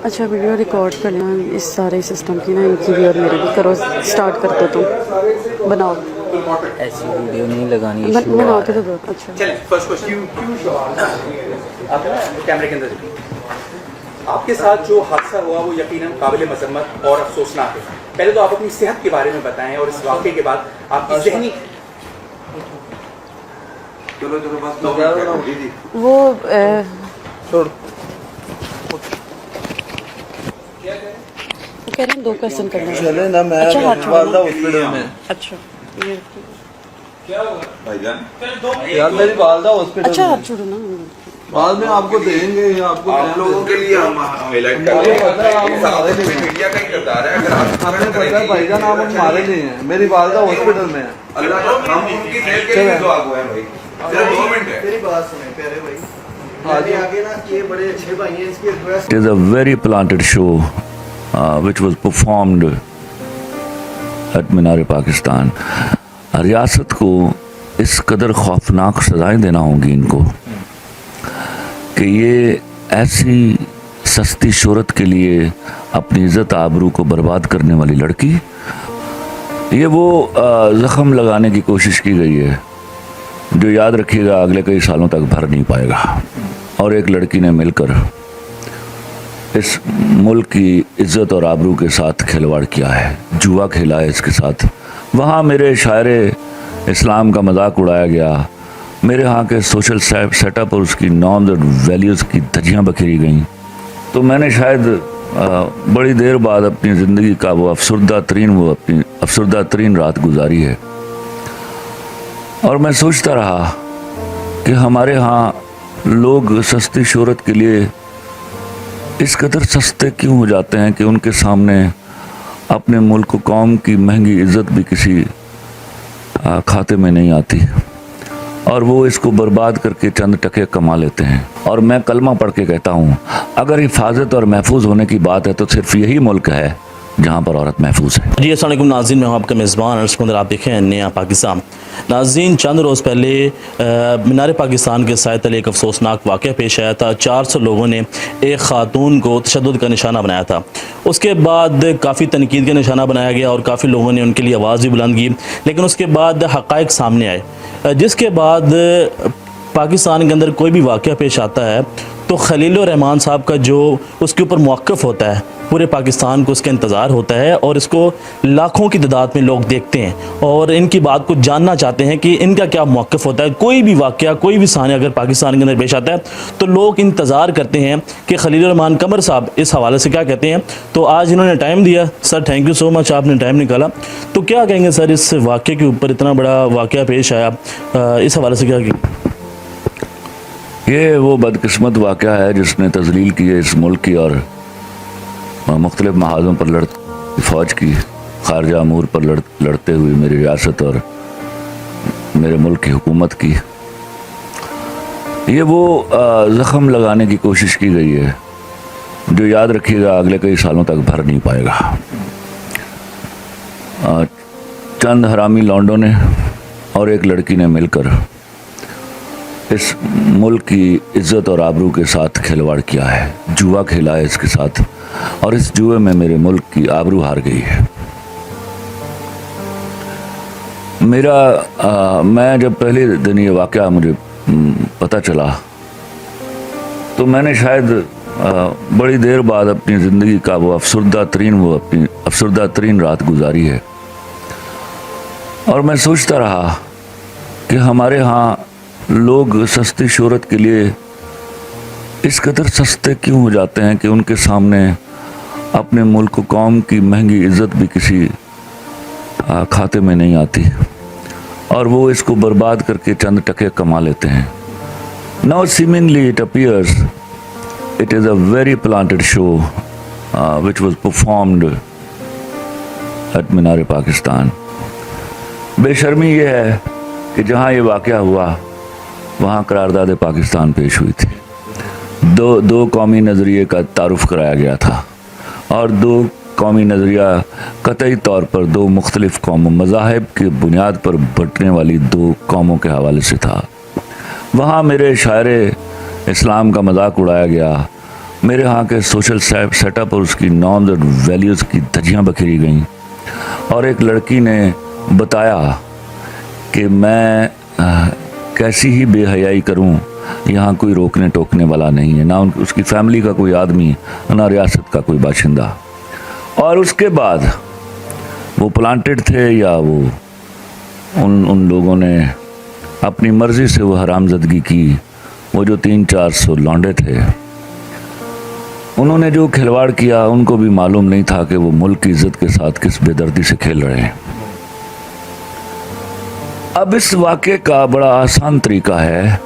अच्छा video record करना इस सारे सिस्टम की ना, इनकी भी और मेरी भी करो। स्टार्ट कर दो तुम, बनाओ। ऐसी वीडियो नहीं लगानी। बनाओ तो दो। अच्छा चलिए फर्स्ट क्वेश्चन, आप कैमरे के अंदर देखिए। आपके साथ जो हादसा हुआ वो यकीनन काबिल मजम्मत और अफसोसनाक है। पहले तो आप अपनी सेहत के बारे में बताएं और इस वाक़े के बाद आपकी ज़हनी वो छोड़ कह रहे हैं 2 क्वेश्चन करना। चले ना, मैं अच्छा, हाथ छोड़ो। वालदा हॉस्पिटल में। अच्छा ये यार मेरी वालदा हॉस्पिटल अच्छा, में। हाथ छोड़ो ना। बाद में आपको देंगे, आपको आप लोगों के लिए हम हाईलाइट कर रहे हैं। मीडिया का ही किरदार है। अगर आप हमें पता है भाईजान, आप हमारे नहीं है। मेरी वालदा हॉस्पिटल में है। अल्लाह हम उनकी खैर के लिए दुआ गो है भाई। सिर्फ 2 मिनट है। मेरी बात सुने प्यारे भाई, आगे ना ये बड़े अच्छे भाई हैं, इसकी request It is a very planted show which was performed at मीनार-ए-पाकिस्तान। रियासत को इस कदर खौफनाक सजाएं देना होंगी इनको कि ये ऐसी सस्ती शोहरत के लिए अपनी इज़्ज़त आबरू को बर्बाद करने वाली लड़की, ये वो ज़ख़म लगाने की कोशिश की गई है जो याद रखिएगा अगले कई सालों तक भर नहीं पाएगा। और एक लड़की ने मिलकर इस मुल्क की इज़्ज़त और आबरू के साथ खिलवाड़ किया है, जुआ खेला है इसके साथ। वहाँ मेरे शायरे इस्लाम का मजाक उड़ाया गया, मेरे यहाँ के सोशल सेटअप और उसकी नॉर्म्स और वैल्यूज़ की धज्जियाँ बखेरी गईं। तो मैंने शायद बड़ी देर बाद अपनी ज़िंदगी का वो अपनी अफसरदा तरीन रात गुजारी है। और मैं सोचता रहा कि हमारे यहाँ लोग सस्ती शोहरत के लिए इस कदर सस्ते क्यों हो जाते हैं कि उनके सामने अपने मुल्क कौम की महंगी इज़्ज़त भी किसी खाते में नहीं आती और वो इसको बर्बाद करके चंद टके कमा लेते हैं। और मैं कलमा पढ़ के कहता हूँ, अगर हिफाजत और महफूज होने की बात है तो सिर्फ यही मुल्क है जहाँ पर औरत महफूज है। जी अस्सलाम वालेकुम नाज़रीन, मैं हूं आपका मेज़बान अर्शकुंदर। आप देखें नया पाकिस्तान। नाज़रीन, चंद रोज़ पहले मीनार-ए-पाकिस्तान के साय तले एक अफसोसनाक वाक़या पेश आया था। 400 लोगों ने एक ख़ातून को तशद्दुद का निशाना बनाया था। उसके बाद काफ़ी तनकीद का निशाना बनाया गया और काफ़ी लोगों ने उनके लिए आवाज़ भी बुलंद की, लेकिन उसके बाद हक़ाइक़ सामने आए, जिसके बाद पाकिस्तान के अंदर कोई भी वाक़या पेश आता है तो खलीलुर रहमान साहब का जो उसके ऊपर मौक़िफ़ होता है, पूरे पाकिस्तान को उसका इंतज़ार होता है और इसको लाखों की तादाद में लोग देखते हैं और इनकी बात को जानना चाहते हैं कि इनका क्या मौक़िफ़ होता है। कोई भी वाक़या, कोई भी साने अगर पाकिस्तान के अंदर पेश आता है तो लोग इंतज़ार करते हैं कि खलीलुर रहमान कमर साहब इस हवाले से क्या कहते हैं। तो आज इन्होंने टाइम दिया। Sir thank you so much, आपने टाइम निकाला। तो क्या कहेंगे सर इस वाक़े के ऊपर, इतना बड़ा वाक़या पेश आया, इस हवाले से क्या? ये वो बदकिस्मत वाक़या है जिसने तज़लील की है इस मुल्क की और मुख्तलिफ़ महाज़ों पर फ़ौज की खारजा अमूर पर लड़ते हुए मेरी रियासत और मेरे मुल्क की हुकूमत की। ये वो ज़ख़म लगाने की कोशिश की गई है जो याद रखिएगा अगले कई सालों तक भर नहीं पाएगा। चंद हरामी लौंडों ने और एक लड़की ने मिलकर इस मुल्क की इज़्ज़त और आबरू के साथ खिलवाड़ किया है, जुआ खेला है इसके साथ और इस जुए में मेरे मुल्क की आबरू हार गई है। मैं जब पहले दिन ये वाक़या मुझे पता चला तो मैंने शायद बड़ी देर बाद अपनी ज़िंदगी का वो अपनी अफसरदा तरीन रात गुजारी है। और मैं सोचता रहा कि हमारे यहाँ लोग सस्ती शोहरत के लिए इस कदर सस्ते क्यों हो जाते हैं कि उनके सामने अपने मुल्क कौम की महंगी इज़्ज़त भी किसी खाते में नहीं आती और वो इसको बर्बाद करके चंद टके कमा लेते हैं। Now seemingly it appears it is a very planted show which was performed at मीनार-ए-पाकिस्तान। बेशर्मी ये है कि जहाँ ये वाक़या हुआ वहाँ करारदाद पाकिस्तान पेश हुई थी। दो कौमी नज़रिए का तारुफ़ कराया गया था और दो कौमी नज़रिया कतई तौर पर दो मुख्तलिफ़ कौमों मज़ाहिब की बुनियाद पर बंटने वाली दो कौमों के हवाले से था। वहाँ मेरे शायरे इस्लाम का मजाक उड़ाया गया, मेरे यहाँ के सोशल सेटअप और उसकी नॉर्म्स और वैल्यूज़ की धज्जियाँ बखेरी गईं। और एक लड़की ने बताया कि मैं कैसी ही बेहयाई करूं, यहाँ कोई रोकने टोकने वाला नहीं है, ना उसकी फैमिली का कोई आदमी, ना रियासत का कोई बाशिंदा। और उसके बाद वो प्लांटेड थे या वो उन लोगों ने अपनी मर्ज़ी से वो हरामजदगी की। वो जो 300-400 लौंडे थे, उन्होंने जो खिलवाड़ किया, उनको भी मालूम नहीं था कि वो मुल्क की इज्जत के साथ किस बेदर्दी से खेल रहे हैं। अब इस वाक़े का बड़ा आसान तरीका है,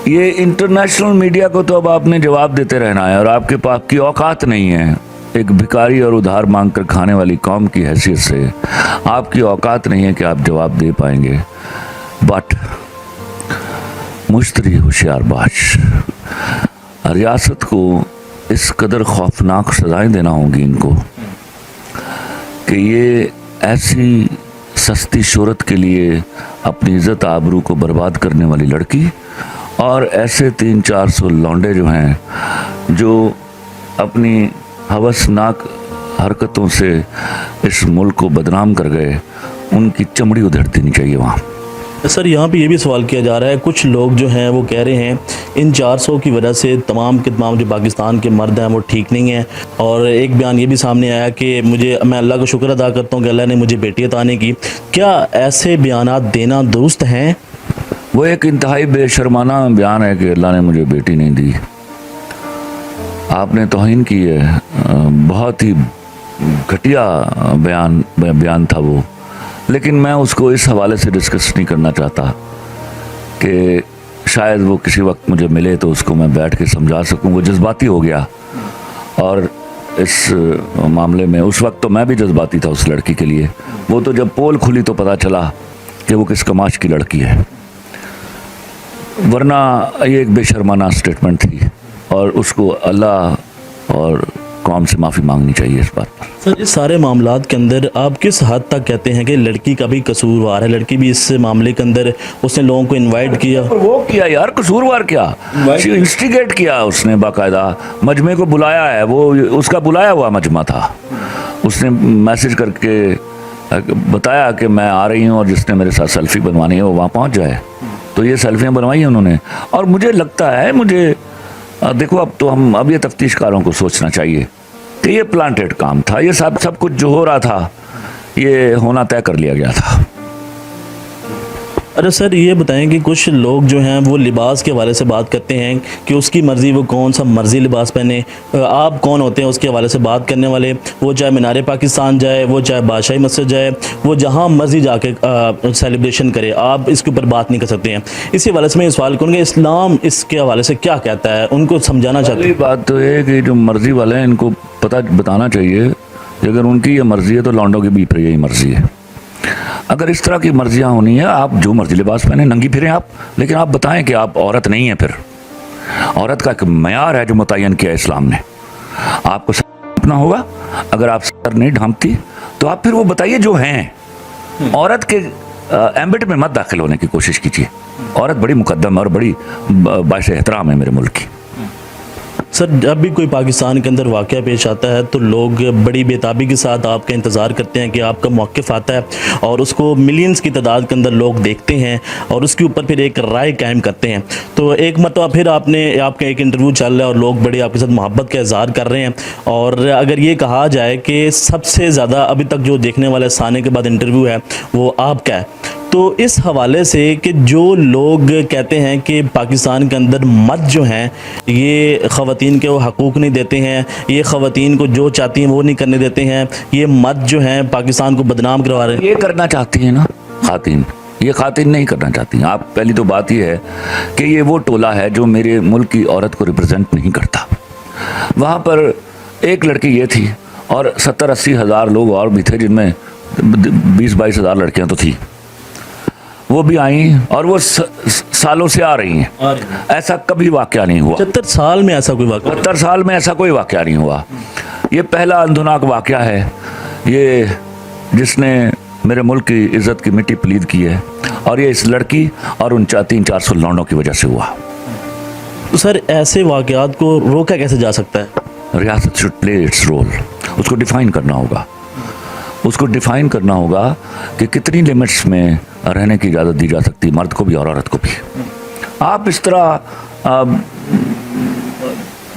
ये इंटरनेशनल मीडिया को तो अब आपने जवाब देते रहना है, और आपके पास की औकात नहीं है। एक भिखारी और उधार मांग कर खाने वाली कौम की हैसियत से आपकी औकात नहीं है कि आप जवाब दे पाएंगे। बट मुश्तरी होशियारबाज रियासत को इस कदर खौफनाक सजाएं देना होंगी इनको कि ये ऐसी सस्ती शोहरत के लिए अपनी इज़्ज़त आबरू को बर्बाद करने वाली लड़की और ऐसे 300-400 लौंडे जो हैं, जो अपनी हवसनाक हरकतों से इस मुल्क को बदनाम कर गए, उनकी चमड़ी उधेड़ देनी चाहिए वहाँ। सर यहाँ पे ये भी सवाल किया जा रहा है, कुछ लोग जो हैं वो कह रहे हैं इन 400 की वजह से तमाम के तमाम जो पाकिस्तान के मर्द हैं वो ठीक नहीं हैं। और एक बयान ये भी सामने आया कि मैं अल्लाह का शुक्र अदा करता हूँ कि अल्लाह ने मुझे बेटी अताने की। क्या ऐसे बयानात देना दुरुस्त हैं? वो एक इंतहाई बेशर्माना बयान है कि अल्लाह ने मुझे बेटी नहीं दी। आपने तौहीन की है, बहुत ही घटिया बयान था वो। लेकिन मैं उसको इस हवाले से डिस्कस नहीं करना चाहता कि शायद वो किसी वक्त मुझे मिले तो उसको मैं बैठ के समझा सकूं। वो जज्बाती हो गया, और इस मामले में उस वक्त तो मैं भी जज्बाती था उस लड़की के लिए। वो तो जब पोल खुली तो पता चला कि वो किस कमाश की लड़की है, वरना ये एक बेशर्माना स्टेटमेंट थी और उसको अल्लाह और कौम से माफ़ी मांगनी चाहिए इस बात पर। सर, इस सारे मामलात के अंदर आप किस हद तक कहते हैं कि लड़की का भी कसूरवार है? लड़की भी इस मामले के अंदर उसने लोगों को इनवाइट किया। वो किया यार, कसूरवार क्या, इंस्टिगेट किया उसने, बाकायदा मजमे को बुलाया है, वो उसका बुलाया हुआ मजमा था। उसने मैसेज करके बताया कि मैं आ रही हूँ और जिसने मेरे साथ सेल्फी बनवानी है वो वहाँ पहुँच जाए। तो ये सेल्फियाँ बनवाई हैं उन्होंने। और मुझे लगता है, देखो अब ये तफ्तीशकारों को सोचना चाहिए कि ये प्लांटेड काम था। ये सब कुछ जो हो रहा था ये होना तय कर लिया गया था। अरे सर, ये बताएं कि कुछ लोग जो हैं वो लिबास के हवाले से बात करते हैं कि उसकी मर्ज़ी वो कौन सा मर्ज़ी लिबास पहने। आप कौन होते हैं उसके हवाले से बात करने वाले? वो चाहे मीनार पाकिस्तान जाए, वो चाहे बादशाही मस्जिद जाए, वो जहाँ मर्ज़ी जाके सेलिब्रेशन करे, आप इसके ऊपर बात नहीं कर सकते हैं। इसी हवाले से मैं सवाल करूँगा, इस्लाम इसके हवाले से क्या कहता है? उनको समझाना चाहते हैं। बात तो है कि जो मर्ज़ी वाले हैं इनको बताना चाहिए कि अगर उनकी ये मर्ज़ी है तो लौंडों की भी फिर यही मर्ज़ी है। अगर इस तरह की मर्जियाँ होनी है, आप जो मर्जी लिबास पहने, नंगी फिरें आप, लेकिन आप बताएं कि आप औरत नहीं हैं। फिर औरत का एक मयार है जो मुतय्यन किया इस्लाम ने। आपको अपना होगा, अगर आप सर नहीं ढांपती तो आप फिर वो बताइए जो हैं। औरत के एम्बिट में मत दाखिल होने की कोशिश कीजिए। औरत बड़ी मुकद्दम और बड़ी बाइश एहतराम है मेरे मुल्क की। सर, जब भी कोई पाकिस्तान के अंदर वाक़या पेश आता है तो लोग बड़ी बेताबी के साथ आपका इंतज़ार करते हैं कि आपका मौक़िफ़ आता है और उसको मिलियंस की तादाद के अंदर लोग देखते हैं और उसके ऊपर फिर एक राय कायम करते हैं। तो एक मरतबा फिर आपका एक इंटरव्यू चल रहा है और लोग बड़े आपके साथ मोहब्बत का इज़हार कर रहे हैं। और अगर ये कहा जाए कि सबसे ज़्यादा अभी तक जो देखने वाले साने के बाद इंटरव्यू है वो आपका है, तो इस हवाले से कि जो लोग कहते हैं कि पाकिस्तान के अंदर मर्द जो हैं ये ख़वातीन के वो हकूक़ नहीं देते हैं, ये ख़वातीन को जो चाहती हैं वो नहीं करने देते हैं, ये मर्द जो हैं पाकिस्तान को बदनाम करवा रहे हैं। ये करना चाहती हैं ना खातिन, ये खातिन नहीं करना चाहती। आप पहली तो बात ये है कि ये वो टोला है जो मेरे मुल्क की औरत को रिप्रेजेंट नहीं करता। वहाँ पर एक लड़की ये थी और 70-80 हज़ार लोग और भी थे, जिनमें 20-22 हज़ार लड़कियाँ तो थी। वो भी आई और वो सालों से आ रही हैं। ऐसा कभी वाक़या नहीं हुआ। 70 साल में ऐसा कोई वाक़या? 70 साल में ऐसा कोई वाक़या नहीं हुआ। ये पहला अंधुनाक वाक़या है ये, जिसने मेरे मुल्क की इज़्ज़त की मिट्टी पलीद की है, और ये इस लड़की और उन 300-400 लौंडों की वजह से हुआ। तो सर ऐसे वाक़यात को रोका कैसे जा सकता है? रियासत शुड प्ले इट्स रोल। उसको डिफाइन करना होगा, उसको डिफाइन करना होगा कि कितनी लिमिट्स में रहने की इजाज़त दी जा सकती है मर्द को भी और औरत को भी। आप इस तरह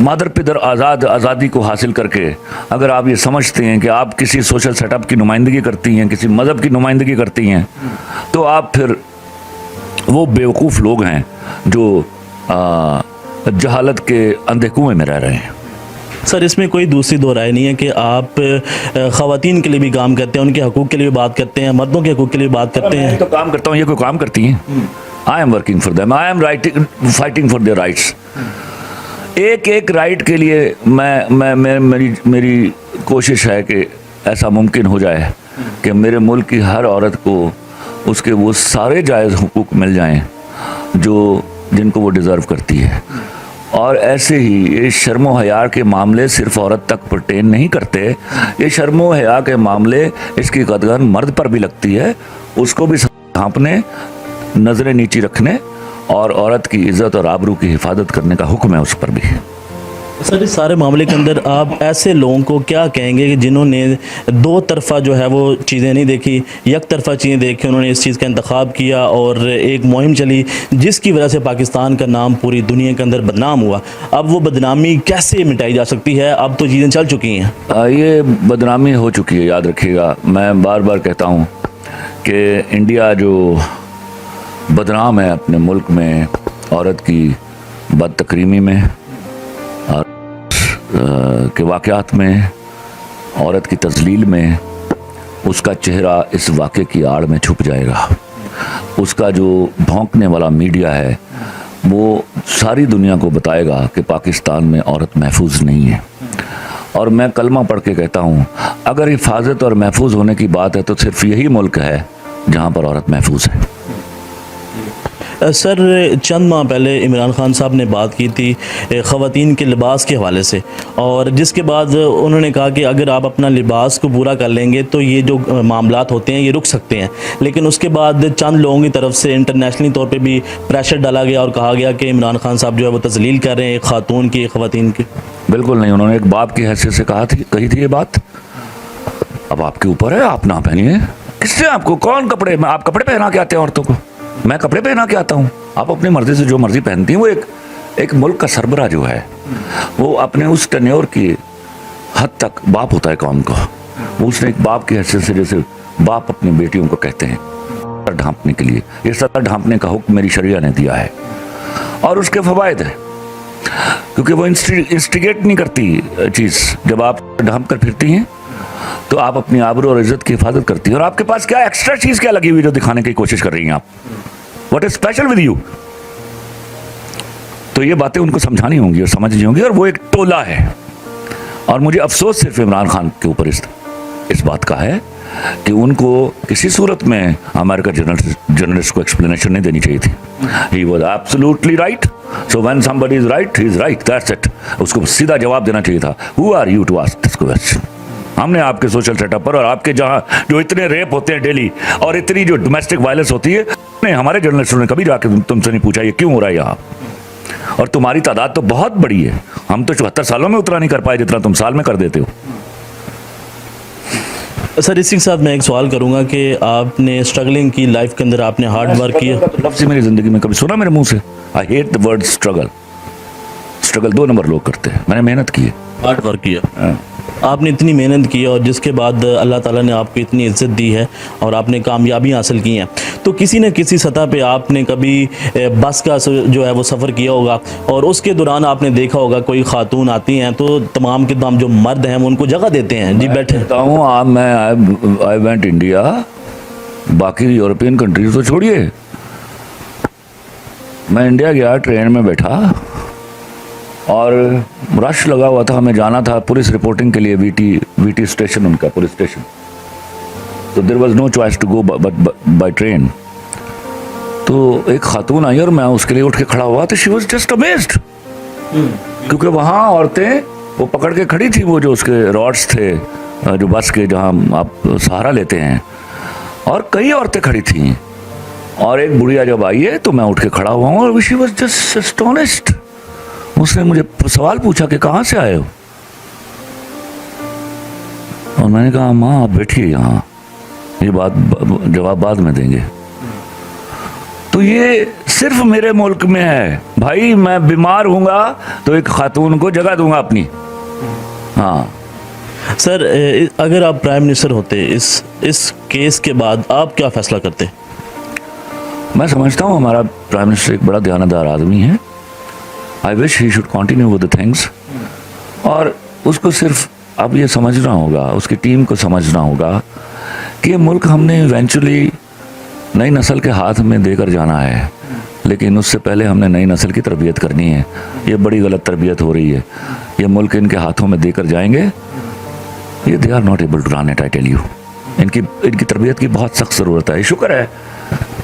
मादर पिदर आज़ादी को हासिल करके अगर आप ये समझते हैं कि आप किसी सोशल सेटअप की नुमाइंदगी करती हैं, किसी मज़हब की नुमाइंदगी करती हैं, तो आप फिर वो बेवकूफ़ लोग हैं जो जहालत के अंधे कुएं में रह रहे हैं। सर इसमें कोई दूसरी दो राय नहीं है कि आप ख़वातीन के लिए भी काम करते हैं, उनके हकूक़ के लिए भी बात करते हैं, मर्दों के हकूक़ के लिए बात करते हैं। तो काम करता हूँ, ये कोई काम करती हैं? I am working for them, I am fighting for their rights. एक एक राइट के लिए मेरी कोशिश है कि ऐसा मुमकिन हो जाए कि मेरे मुल्क की हर औरत को उसके वो सारे जायज़ हुकूक मिल जाएं जिनको वो डिज़र्व करती है। और ऐसे ही ये शर्मो हया के मामले सिर्फ औरत तक परटेन नहीं करते, ये शर्मो हया के मामले इसकी कदर मर्द पर भी लगती है, उसको भी हाँपने, नज़रें नीची रखने और औरत की इज़्ज़त और आबरू की हिफाजत करने का हुक्म है उस पर भी। सर इस सारे मामले के अंदर आप ऐसे लोगों को क्या कहेंगे कि जिन्होंने दो तरफ़ा जो है वो चीज़ें नहीं देखी, एक तरफ़ा चीज़ें देखी, उन्होंने इस चीज़ का इंतखाब किया और एक मुहिम चली जिसकी वजह से पाकिस्तान का नाम पूरी दुनिया के अंदर बदनाम हुआ। अब वो बदनामी कैसे मिटाई जा सकती है? अब तो चीज़ें चल चुकी हैं। ये बदनामी हो चुकी है, याद रखिएगा। मैं बार बार कहता हूँ कि इंडिया जो बदनाम है अपने मुल्क में औरत की बदतकरीमी में और के वाक़यात में, औरत की तज़लील में, उसका चेहरा इस वाक़े की आड़ में छुप जाएगा। उसका जो भौंकने वाला मीडिया है वो सारी दुनिया को बताएगा कि पाकिस्तान में औरत महफूज नहीं है। और मैं कलमा पढ़ के कहता हूँ, अगर हिफाजत और महफूज होने की बात है तो सिर्फ यही मुल्क है जहाँ पर औरत महफूज है। सर चंद माह पहले इमरान खान साहब ने बात की थी ख़वातीन के लिबास के हवाले से, और जिसके बाद उन्होंने कहा कि अगर आप अपना लिबास को पूरा कर लेंगे तो ये जो मामलात होते हैं ये रुक सकते हैं। लेकिन उसके बाद चंद लोगों की तरफ से इंटरनेशनली तौर पे भी प्रेशर डाला गया और कहा गया कि इमरान खान साहब जो है वो तज़लील कर रहे हैं एक ख़ातून की, ख़वातीन की। बिल्कुल नहीं, उन्होंने एक बाप की हैसियत से कही थी ये बात। अब आपके ऊपर है, आप ना पहनिए। किसने आपको, कौन कपड़े, आप कपड़े पहना के आते हैं औरतों को? मैं कपड़े पहना के आता हूँ? आप अपनी मर्जी से जो मर्जी पहनती हैं। वो एक मुल्क का सरबरा जो है वो अपने उस टेन्योर की हद तक बाप होता है कौम का। वो उसने एक बाप की हैसियत से, जैसे बाप अपनी बेटियों को कहते हैं, सर ढांपने के लिए, ये सर ढांपने का हुक्म मेरी शरिया ने दिया है और उसके फ़वाइद है, क्योंकि वो इंस्टिगेट नहीं करती चीज़। जब आप ढांप कर फिरती हैं तो आप अपनी आबरू और इज्जत की हिफाजत करती हैं। और आपके पास क्या एक्स्ट्रा चीज़ क्या लगी हुई जो दिखाने की कोशिश कर रही हैं आप? What is special with you? तो ये बातें उनको समझानी होंगी और समझनी होंगी। और वो एक टोला है। और मुझे अफसोस सिर्फ इमरान खान के ऊपर इस बात का है कि उनको किसी सूरत में अमेरिका जर्नलिस्ट को एक्सप्लेनेशन नहीं देनी चाहिए थी। He was absolutely right, so when somebody is right he is right, that's it. उसको सीधा जवाब देना चाहिए था, who are you to ask this question? हमने आपके सोशल सेटअप पर और आपके जहाँ जो इतने रेप होते हैं डेली और इतनी जो डोमेस्टिक वायलेंस होती है, नहीं, हमारे जर्नलिस्टों ने कभी जाके तुमसे नहीं पूछा ये क्यों हो रहा है यहाँ? और तुम्हारी तादाद तो बहुत बड़ी है, हम तो 74 सालों में उतना नहीं कर पाए जितना तुम साल में कर देते हो। सर इसी के साथ मैं एक सवाल करूंगा कि आपने स्ट्रगलिंग की लाइफ के अंदर, आपने हार्ड वर्क किया। लफ्ज़ मेरी ज़िंदगी में कभी सुना मेरे मुंह से? I hate the word struggle. Struggle 2 number लोग करते हैं, मैंने मेहनत की है, हार्ड वर्क किया। आपने इतनी मेहनत की और जिसके बाद अल्लाह ताला ने आपको इतनी इज्जत दी है और आपने कामयाबी हासिल की है, तो किसी न किसी सतह पे आपने कभी बस का जो है वो सफ़र किया होगा और उसके दौरान आपने देखा होगा कोई खातून आती हैं तो तमाम के तमाम जो मर्द हैं वो उनको जगह देते हैं, जी बैठे। आई वेंट इंडिया, बाकी यूरोपियन कंट्रीज तो छोड़िए, मैं इंडिया गया, ट्रेन में बैठा और रश लगा हुआ था, हमें जाना था पुलिस रिपोर्टिंग के लिए वीटी स्टेशन, उनका पुलिस स्टेशन। तो there was no choice to go by train. तो एक खातून आई और मैं उसके लिए उठ के खड़ा हुआ, तो शी वाज जस्ट अमेज्ड, क्योंकि वहाँ औरतें वो पकड़ के खड़ी थी, वो जो उसके रॉड्स थे जो बस के जहाँ आप सहारा लेते हैं, और कई औरतें खड़ी थीं। और एक बुढ़िया जब आई है तो मैं उठ के खड़ा हुआ हूँ और शी वाज जस्ट एस्टोनिश्ड उसने मुझे सवाल पूछा कि कहाँ से आए हो, और मैंने कहा माँ आप बैठिए यहाँ, ये बात जवाब बाद में देंगे। तो ये सिर्फ मेरे मुल्क में है भाई, मैं बीमार हूँगा तो एक खातून को जगह दूंगा अपनी। हाँ सर, अगर आप प्राइम मिनिस्टर होते इस केस के बाद आप क्या फैसला करते? मैं समझता हूँ हमारा प्राइम मिनिस्टर एक बड़ा ध्यानदार आदमी है। I wish he should continue with the things, और उसको सिर्फ अब ये समझना होगा, उसकी टीम को समझना होगा कि ये मुल्क हमने इवेंचुअली नई नस्ल के हाथ में देकर जाना है, लेकिन उससे पहले हमने नई नस्ल की तरबियत करनी है। ये बड़ी गलत तरबियत हो रही है, ये मुल्क इनके हाथों में देकर जाएंगे, ये they are not able to run it, I tell you. इनकी तरबियत की बहुत सख्त ज़रूरत है। शुक्र है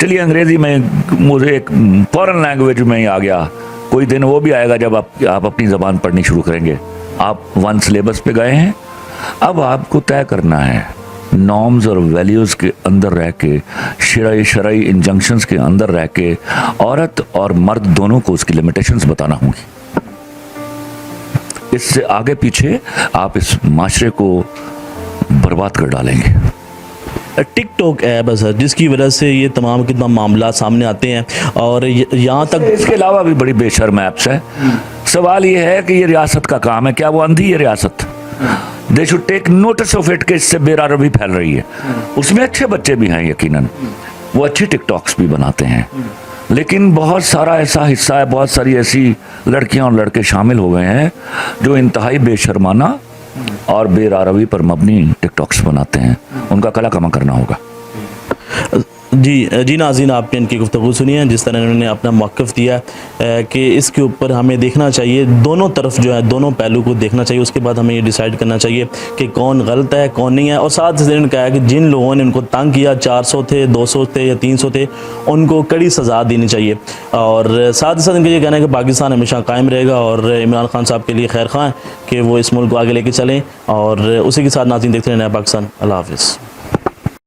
चलिए अंग्रेज़ी में मुझे एक फॉरेन लैंग्वेज में ही आ गया, कोई दिन वो भी आएगा जब आप अपनी ज़बान पढ़नी शुरू करेंगे। आप वन सिलेबस पे गए हैं, अब आपको तय करना है नॉर्म्स और वैल्यूज़ के अंदर रह के, शरई इंजंक्शंस के अंदर रह के औरत और मर्द दोनों को उसकी लिमिटेशंस बताना होंगी। इससे आगे पीछे आप इस माशरे को बर्बाद कर डालेंगे। टिकटॉक ऐप है सर, जिसकी वजह से ये तमाम के तमाम मामला सामने आते हैं, और यहाँ तक इसके अलावा भी बड़ी बेशर्म ऐप्स है। सवाल ये है कि ये रियासत का काम है, क्या वो अंधी है रियासत? They should take notice of it कि इससे बेरारवी फैल रही है। उसमें अच्छे बच्चे भी हैं यकीनन, वो अच्छी टिकटॉक्स भी बनाते हैं, लेकिन बहुत सारा ऐसा हिस्सा है, बहुत सारी ऐसी लड़कियां और लड़के शामिल हो गए हैं जो इंतहाई बेशर्माना और बेरारवी पर मबनी टिकटॉक्स बनाते हैं। उनका कला कमा करना होगा। जी नाज़रीन, आपने इनकी गुफ्तगू सुनी है, जिस तरह इन्होंने अपना मौक़िफ़ दिया कि इसके ऊपर हमें देखना चाहिए, दोनों तरफ जो है दोनों पहलू को देखना चाहिए, उसके बाद हमें ये डिसाइड करना चाहिए कि कौन गलत है कौन नहीं है। और साथ ही इन्होंने कहा कि जिन लोगों ने उनको तंग किया, 400 थे, 200 थे या 300 थे, उनको कड़ी सज़ा देनी चाहिए। और साथ ही साथ इनका ये कहना है कि पाकिस्तान हमेशा कायम रहेगा, और इमरान खान साहब के लिए खैर ख़्वाह है कि वो इस मुल्क को आगे लेके चलें। और उसी के साथ नाज़रीन देखते रहना है पाकिस्तान। अल्लाह हाफ़िज़।